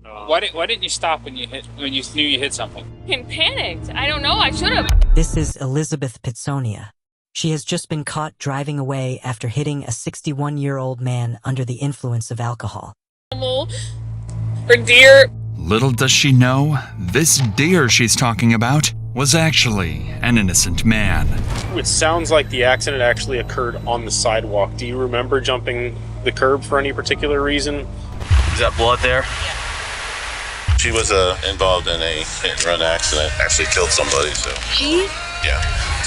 Why didn't you stop when you knew you hit something? I'm panicked. I don't know. I should have. This is Elizabeth Pizzonia. She has just been caught driving away after hitting a 61-year-old man under the influence of alcohol. Or deer. Little does she know, this deer she's talking about was actually an innocent man. It sounds like the accident actually occurred on the sidewalk. Do you remember jumping the curb for any particular reason? Is that blood there? Yeah. She was involved in a hit-and-run accident. Actually killed somebody, so. She? Yeah.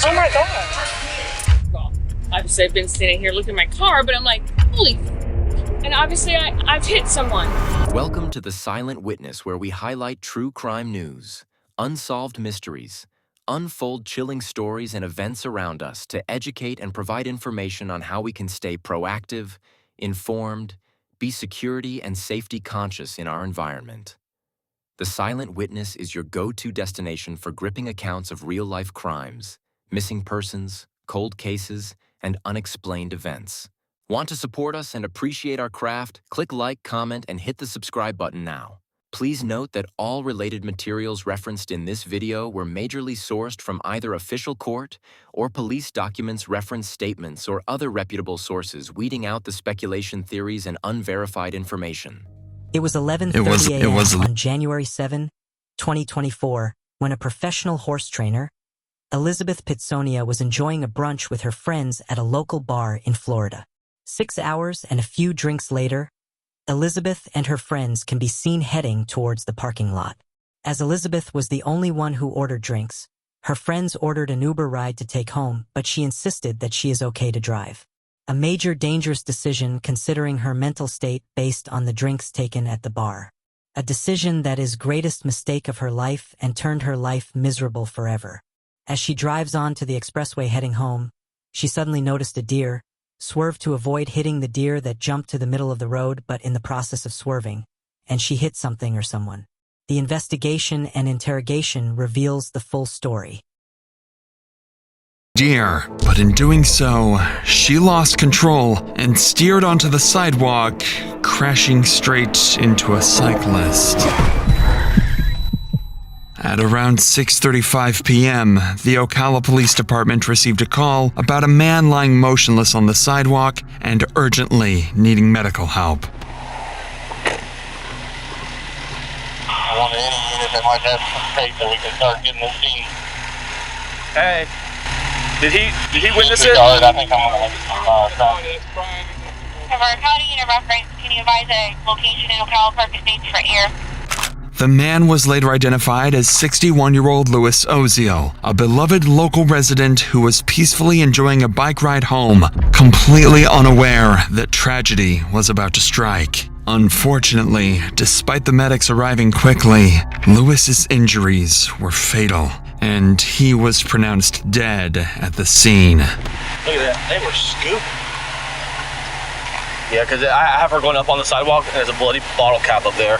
Oh my God. Well, obviously I've been standing here looking at my car, but I'm like, holy. And obviously I've hit someone. Welcome to The Silent Witness, where we highlight true crime news, unsolved mysteries, unfold chilling stories and events around us to educate and provide information on how we can stay proactive, informed, be security and safety conscious in our environment. The Silent Witness is your go-to destination for gripping accounts of real-life crimes, missing persons, cold cases, and unexplained events. Want to support us and appreciate our craft? Click like, comment, and hit the subscribe button now. Please note that all related materials referenced in this video were majorly sourced from either official court or police documents, reference statements, or other reputable sources, weeding out the speculation theories and unverified information. It was 11:30 a.m. on January 7, 2024, when a professional horse trainer, Elizabeth Pizzonia, was enjoying a brunch with her friends at a local bar in Florida. 6 hours and a few drinks later, Elizabeth and her friends can be seen heading towards the parking lot. As Elizabeth was the only one who ordered drinks, her friends ordered an Uber ride to take home, but she insisted that she is okay to drive. A major dangerous decision considering her mental state based on the drinks taken at the bar. A decision that is greatest mistake of her life and turned her life miserable forever. As she drives on to the expressway heading home, she suddenly noticed a deer, swerved to avoid hitting the deer that jumped to the middle of the road, but in the process of swerving, and she hit something or someone. The investigation and interrogation reveals the full story. Deer, but in doing so, she lost control and steered onto the sidewalk, crashing straight into a cyclist. At around 6:35 p.m., the Ocala Police Department received a call about a man lying motionless on the sidewalk and urgently needing medical help. I want any unit that might have some tape that we can start getting the scene. Hey, did he witness it? I think I'm gonna let County unit reference, can you advise a location in Ocala Park Estates for air? The man was later identified as 61-year-old Louis Osiel, a beloved local resident who was peacefully enjoying a bike ride home, completely unaware that tragedy was about to strike. Unfortunately, despite the medics arriving quickly, Louis's injuries were fatal, and he was pronounced dead at the scene. Look at that, they were scooping. Yeah, because I have her going up on the sidewalk and there's a bloody bottle cap up there.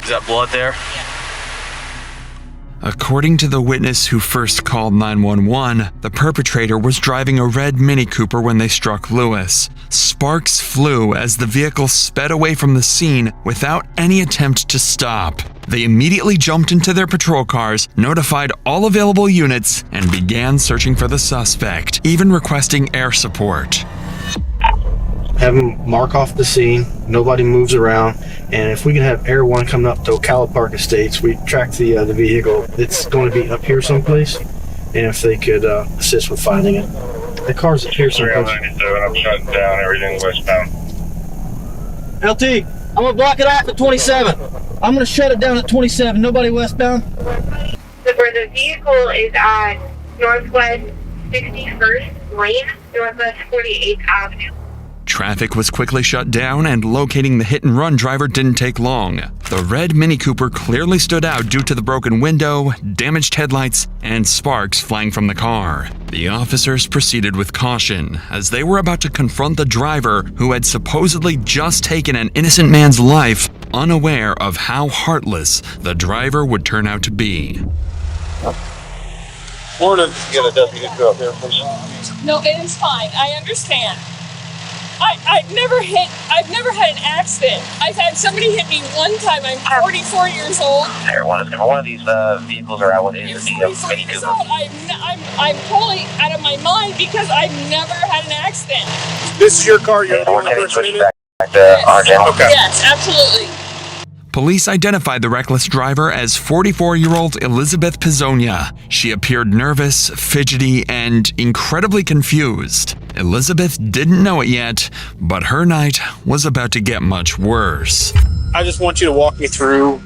Is that blood there? Yeah. According to the witness who first called 911, the perpetrator was driving a red Mini Cooper when they struck Louis. Sparks flew as the vehicle sped away from the scene without any attempt to stop. They immediately jumped into their patrol cars, notified all available units, and began searching for the suspect, even requesting air support. Have them mark off the scene, nobody moves around, and if we can have Air 1 coming up to Ocala Park Estates, we track the vehicle. It's going to be up here someplace, and if they could assist with finding it. The car's up here someplace. I'm shutting down everything westbound. LT, I'm going to block it off at 27. I'm going to shut it down at 27. Nobody westbound. So where the vehicle is on Northwest 61st Lane, Northwest 48th Avenue. Traffic was quickly shut down, and locating the hit-and-run driver didn't take long. The red Mini Cooper clearly stood out due to the broken window, damaged headlights, and sparks flying from the car. The officers proceeded with caution, as they were about to confront the driver who had supposedly just taken an innocent man's life, unaware of how heartless the driver would turn out to be. Morning. Get a deputy to go up there, please. No, it is fine. I understand. I've never had an accident. I've had somebody hit me one time. I'm 44 years old. One of these vehicles are out with I'm 44 years old. I'm totally out of my mind because I've never had an accident. This is your car. You're the only person in it? Yes, absolutely. Police identified the reckless driver as 44-year-old Elizabeth Pizzonia. She appeared nervous, fidgety, and incredibly confused. Elizabeth didn't know it yet, but her night was about to get much worse. I just want you to walk me through,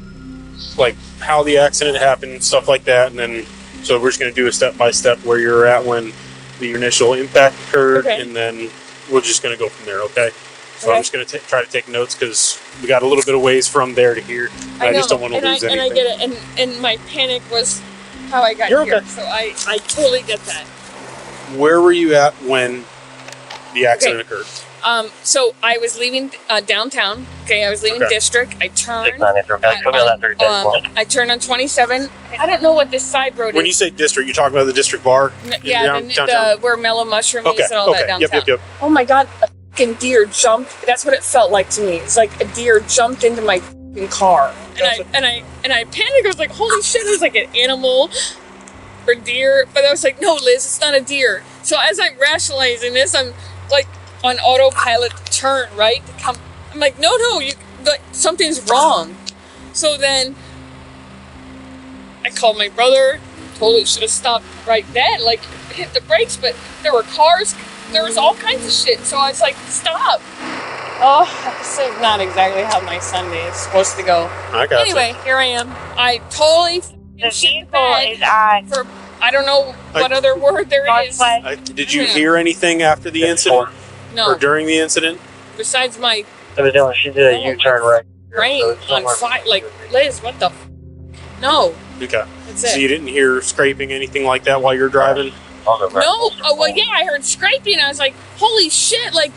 like, how the accident happened, stuff like that, and then, so we're just going to do a step-by-step where you're at when the initial impact occurred, and then we're just going to go from there, okay? So I'm just going to try to take notes because we got a little bit of ways from there to here. I just don't want to lose anything. And I get it. And my panic was how I got here. Okay. So I totally get that. Where were you at when the accident occurred? So I was leaving downtown. Okay, I was leaving District. I turned. I turned on 27. I don't know what this side road is. When you say District, you're talking about the District Bar? Yeah, the where Mellow Mushroom is and all that downtown. Yep. Oh my God. A deer jumped. That's what it felt like to me. It's like a deer jumped into my car, and I panicked. I was like, "Holy shit!" It was like an animal or deer, but I was like, "No, Liz, it's not a deer." So as I'm rationalizing this, I'm like on autopilot to turn right to come. I'm like, "No, something's wrong." So then I called my brother. Totally should have stopped right then, like hit the brakes, but there were cars. There was all kinds of shit, so I was like, stop. Oh, this is not exactly how my Sunday is supposed to go. I got Anyway, here I am. I totally shit bag for, I don't know what other word there is. Did you hear anything after the incident? No. Or during the incident? Besides my... She did a U-turn right. Brain on fire. Like, Liz, what the... No. Okay. That's it. So you didn't hear scraping, anything like that while you're driving? No. Oh, well, yeah, I heard scraping. I was like, holy shit. Like,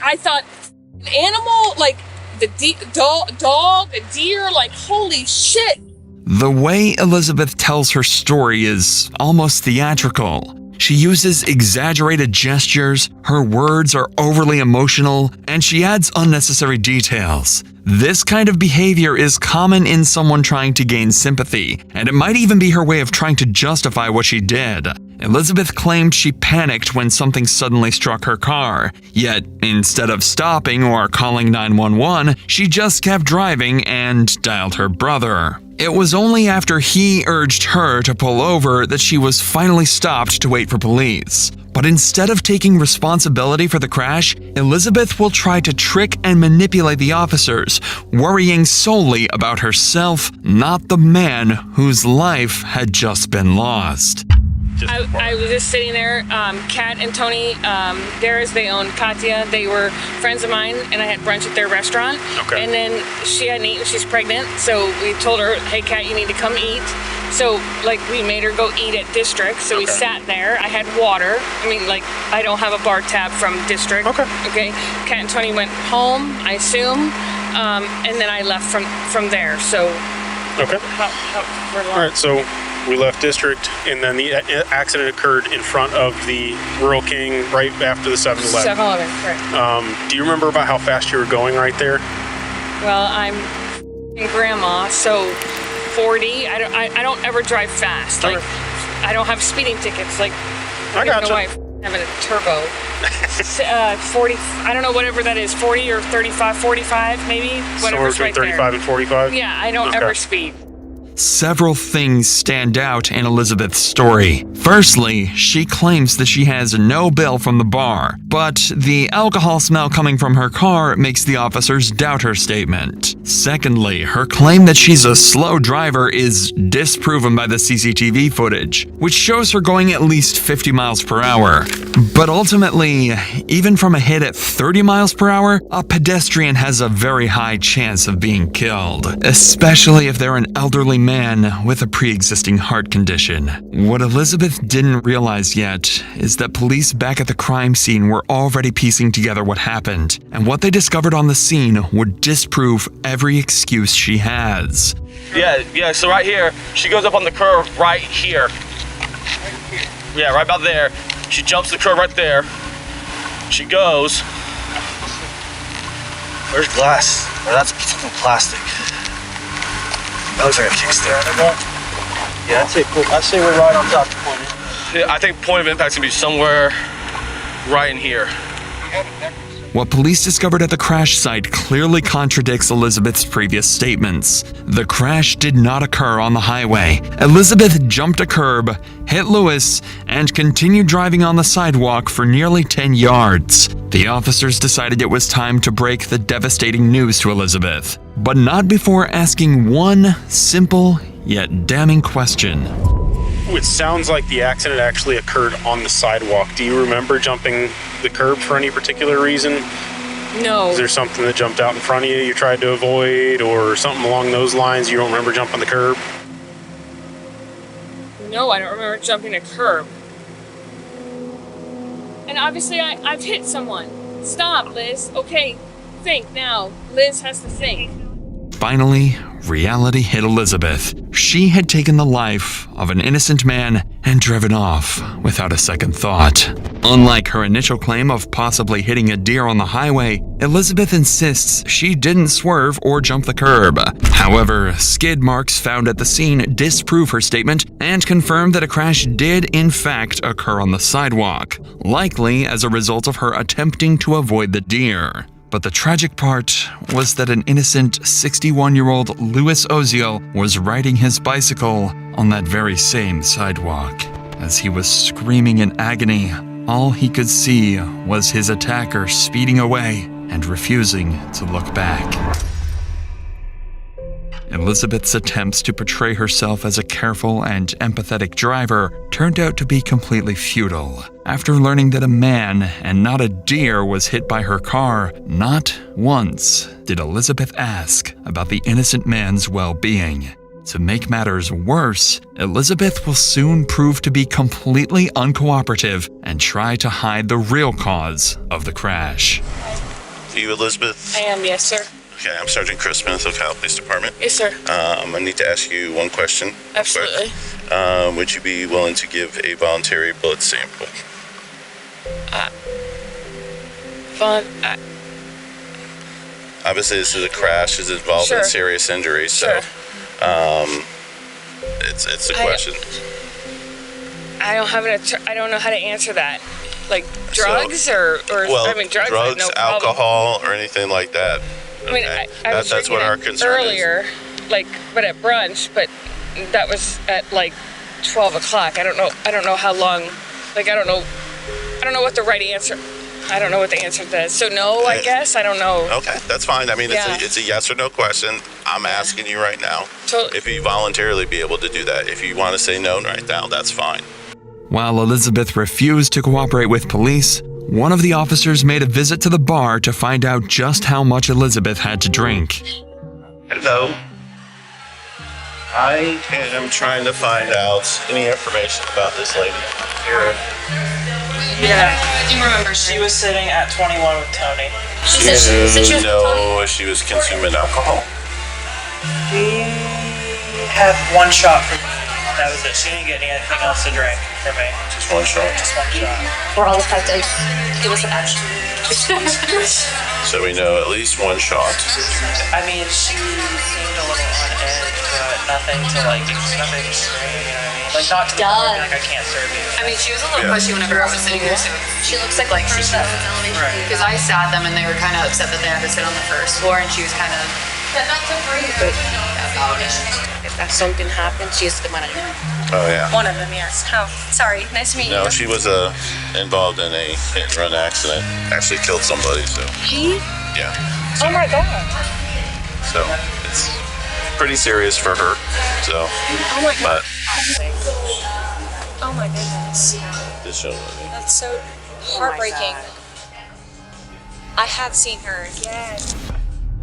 I thought an animal, like the dog, a deer, like, holy shit. The way Elizabeth tells her story is almost theatrical. She uses exaggerated gestures, her words are overly emotional, and she adds unnecessary details. This kind of behavior is common in someone trying to gain sympathy, and it might even be her way of trying to justify what she did. Elizabeth claimed she panicked when something suddenly struck her car, yet instead of stopping or calling 911, she just kept driving and dialed her brother. It was only after he urged her to pull over that she was finally stopped to wait for police. But instead of taking responsibility for the crash, Elizabeth will try to trick and manipulate the officers, worrying solely about herself, not the man whose life had just been lost. I was just sitting there. Kat and Tony, they owned Katya. They were friends of mine, and I had brunch at their restaurant. Okay. And then she hadn't eaten. She's pregnant, so we told her, "Hey, Kat, you need to come eat." So, like, we made her go eat at District. So we sat there. I had water. I mean, like, I don't have a bar tab from District. Okay. Kat and Tony went home, I assume, and then I left from there. So. Okay. All right. So. We left District, and then the accident occurred in front of the Rural King right after the 7-Eleven. 7-Eleven, correct. Do you remember about how fast you were going right there? Well, I'm grandma, so 40. I don't ever drive fast. Like, I don't have speeding tickets. Like, I got my wife having a turbo. 40, I don't know, whatever that is, 40 or 35, 45 maybe? Whatever's somewhere between 35 and 45? Yeah, I don't ever speed. Several things stand out in Elizabeth's story. Firstly, she claims that she has no bill from the bar, but the alcohol smell coming from her car makes the officers doubt her statement. Secondly, her claim that she's a slow driver is disproven by the CCTV footage, which shows her going at least 50 miles per hour. But ultimately, even from a hit at 30 miles per hour, a pedestrian has a very high chance of being killed, especially if they're an elderly man with a pre-existing heart condition. What Elizabeth didn't realize yet is that police back at the crime scene were already piecing together what happened, and what they discovered on the scene would disprove every excuse she has. Yeah, so right here, she goes up on the curve right here. Yeah, right about there. She jumps the curb right there. She goes. Where's glass? Oh, that's fucking plastic. That looks like a kickstand. Yeah, I'd say we're right on top of the point. Yeah, I think point of impact's gonna be somewhere right in here. What police discovered at the crash site clearly contradicts Elizabeth's previous statements. The crash did not occur on the highway. Elizabeth jumped a curb, hit Louis, and continued driving on the sidewalk for nearly 10 yards. The officers decided it was time to break the devastating news to Elizabeth, but not before asking one simple yet damning question. It sounds like the accident actually occurred on the sidewalk. Do you remember jumping the curb for any particular reason? No. Is there something that jumped out in front of you you tried to avoid, or something along those lines? You don't remember jumping the curb? No, I don't remember jumping a curb. And obviously I've hit someone. Stop, Liz. Okay, think now. Liz has to think. Finally, reality hit Elizabeth. She had taken the life of an innocent man and driven off without a second thought. Unlike her initial claim of possibly hitting a deer on the highway, Elizabeth insists she didn't swerve or jump the curb. However, skid marks found at the scene disprove her statement and confirm that a crash did in fact occur on the sidewalk, likely as a result of her attempting to avoid the deer. But the tragic part was that an innocent 61-year-old Louis Osiel was riding his bicycle on that very same sidewalk. As he was screaming in agony, all he could see was his attacker speeding away and refusing to look back. Elizabeth's attempts to portray herself as a careful and empathetic driver turned out to be completely futile. After learning that a man and not a deer was hit by her car, not once did Elizabeth ask about the innocent man's well-being. To make matters worse, Elizabeth will soon prove to be completely uncooperative and try to hide the real cause of the crash. Are you Elizabeth? I am, yes, sir. Okay, I'm Sergeant Chris Smith of Cal Police Department. Yes, sir. I need to ask you one question. Absolutely. Would you be willing to give a voluntary blood sample? Obviously, this is a crash. It's involved in serious injury, so it's a question. I don't know how to answer that. Like drugs or well, I mean drugs, drugs, alcohol, or anything like that. I mean, I was that's what our concern earlier, but at brunch, but that was at like 12 o'clock. I don't know how long. Like I don't know what the right answer. I don't know what the answer to that is. So no, I guess I don't know. Okay, that's fine. I mean, it's a yes or no question. I'm asking you right now if you voluntarily be able to do that. If you want to say no right now, that's fine. While Elizabeth refused to cooperate with police, one of the officers made a visit to the bar to find out just how much Elizabeth had to drink. Hello. I am trying to find out any information about this lady here. Yeah, I do remember she was sitting at 21 with Tony. Do you know if she was consuming alcohol? We had one shot for me. That was it. She didn't get anything else to drink for me. Just one shot? Just one shot. We're all affected. Give us a match. So we know at least one shot. I mean, she seemed a little on edge, but nothing extreme, you know what I mean? Like, not to the point where, like, I can't serve you. I mean, she was a little pushy whenever I was sitting here, so she looks like she said. Because I sat them and they were kind of upset that they had to sit on the first floor, and she was kind of about it. If something happened, she's the manager. Oh, yeah. One of them, yes. Oh, sorry. Nice to meet you. No, she was involved in a hit-and-run accident. Actually killed somebody, so. She? Yeah. Oh, my God. So, it's pretty serious for her, so. Oh, my God. But oh, my goodness. this young lady. That's so heartbreaking. I have seen her. Yes.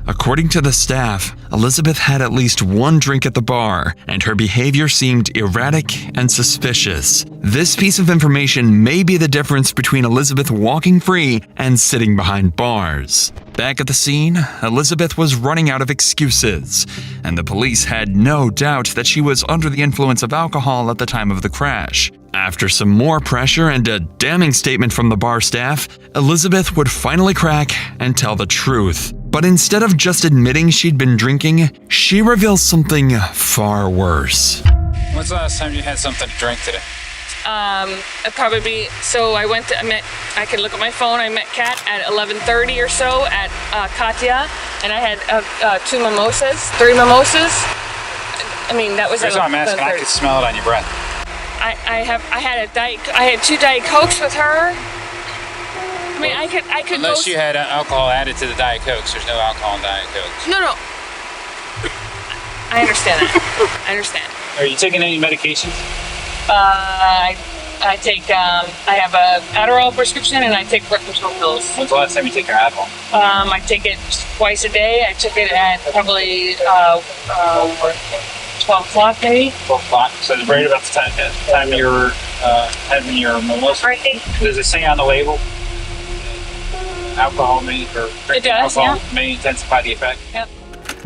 According to the staff, Elizabeth had at least one drink at the bar, and her behavior seemed erratic and suspicious. This piece of information may be the difference between Elizabeth walking free and sitting behind bars. Back at the scene, Elizabeth was running out of excuses, and the police had no doubt that she was under the influence of alcohol at the time of the crash. After some more pressure and a damning statement from the bar staff, Elizabeth would finally crack and tell the truth. But instead of just admitting she'd been drinking, she reveals something far worse. When's the last time you had something to drink today? Probably. So I I could look at my phone. I met Kat at 11:30 or so at Katya, and I had 3 mimosas. I mean, that was. Here's what I'm asking. I could smell it on your breath. I had 2 Diet Cokes with her. I mean, I could. Unless you had alcohol added to the Diet Cokes. There's no alcohol in Diet Cokes. No. I understand that. I understand. Are you taking any medications? I take, I have a Adderall prescription and I take birth control pills. When's the last time you took your Adderall? I take it twice a day. I took it at probably 12 o'clock maybe. 12 o'clock. So it's right about the time you're having your mimosa. Right. Does it say on the label? Alcohol may intensify the effect? Yep.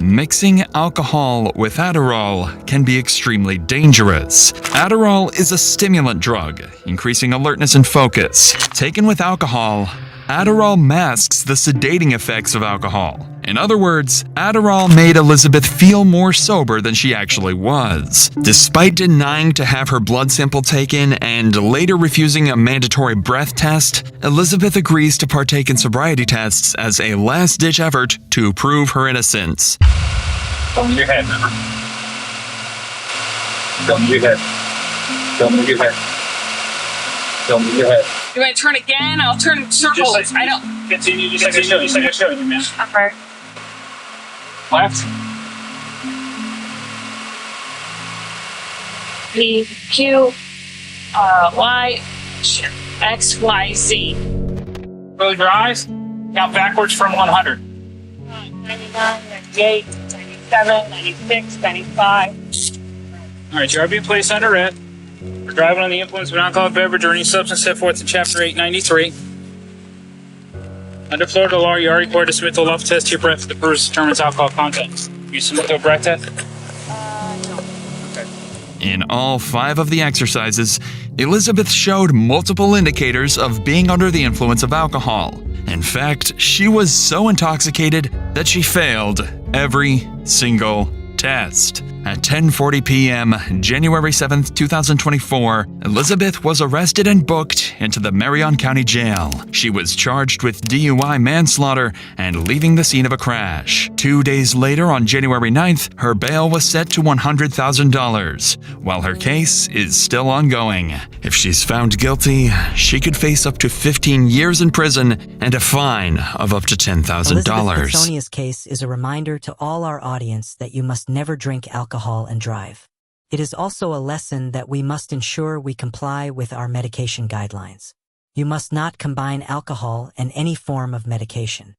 Mixing alcohol with Adderall can be extremely dangerous. Adderall is a stimulant drug, increasing alertness and focus. Taken with alcohol, Adderall masks the sedating effects of alcohol. In other words, Adderall made Elizabeth feel more sober than she actually was. Despite denying to have her blood sample taken and later refusing a mandatory breath test, Elizabeth agrees to partake in sobriety tests as a last-ditch effort to prove her innocence. Don't move your head, remember? Don't move your head. Don't move your head. Don't move your head. You want to turn again? I'll turn circles. I don't. Continue, just like I showed you, man. Okay. Left. P, Q, Y, X, Y, Z. Close your eyes. Count backwards from 100. 99, 98, 97, 96, 95. All right, you are being placed under arrest for driving on the influence of an alcoholic beverage or any substance set forth in Chapter 893. Under Florida law, you are required to submit to a love test to your breath that determines alcohol content. You submit to a breath test? No. Okay. In all 5 of the exercises, Elizabeth showed multiple indicators of being under the influence of alcohol. In fact, she was so intoxicated that she failed every single test. At 10:40 p.m., January 7th, 2024, Elizabeth was arrested and booked into the Marion County Jail. She was charged with DUI manslaughter and leaving the scene of a crash. 2 days later, on January 9th, her bail was set to $100,000, while her case is still ongoing. If she's found guilty, she could face up to 15 years in prison and a fine of up to $10,000. Elizabeth Pizzonia's case is a reminder to all our audience that you must never drink alcohol and drive. It is also a lesson that we must ensure we comply with our medication guidelines. You must not combine alcohol and any form of medication.